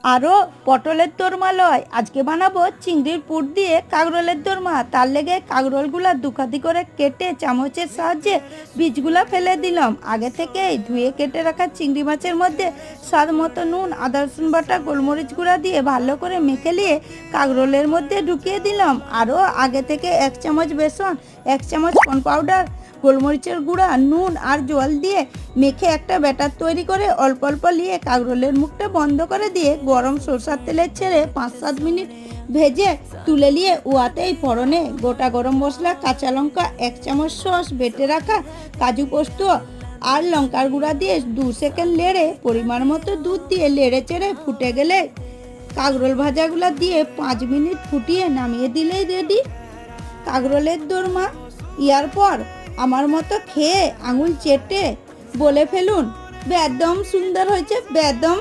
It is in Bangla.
আরও পটলের দোরমা লয়, আজকে বানাবো চিংড়ির পুর দিয়ে কাঁকরোলের দোরমা। তার লেগে কাঁকরোলগুলা দুখাদি করে কেটে চামচের সাহায্যে বীজগুলা ফেলে দিলাম। আগে থেকেই ধুয়ে কেটে রাখা চিংড়ি মাছের মধ্যে স্বাদ মতো নুন, আদা রসুন বাটা, গোলমরিচ গুঁড়া দিয়ে ভালো করে মেখে নিয়ে কাঁকরোলের মধ্যে ঢুকিয়ে দিলাম। আরও আগে থেকে 1 চামচ বেসন, 1 চামচ কর্ন পাউডার, গোলমরিচের গুঁড়া, নুন আর জল দিয়ে মেখে একটা ব্যাটার তৈরি করে অল্প অল্প নিয়ে কাঁকরোলের মুখটা বন্ধ করে দিয়ে গরম সরষের তেলে ছেড়ে 5-7 মিনিট ভেজে তুলে নিয়ে উয়াতেই ফোড়নে গোটা গরম মশলা, কাঁচা লঙ্কা, 1 চামচ সস, বেটে রাখা কাজু পোস্ত আর লঙ্কার গুঁড়া দিয়ে 2 সেকেন্ড নেড়ে পরিমাণ মতো দুধ দিয়ে নেড়ে চেড়ে ফুটে গেলে কাঁকরোল ভাজাগুলো দিয়ে 5 মিনিট ফুটিয়ে নামিয়ে দিলেই রেডি কাঁকরোলের দোরমা। ইয়ার পর আমার মতো খেয়ে আঙুল চেটে বলে ফেলুন, বেদম সুন্দর হয়েছে, বেদম।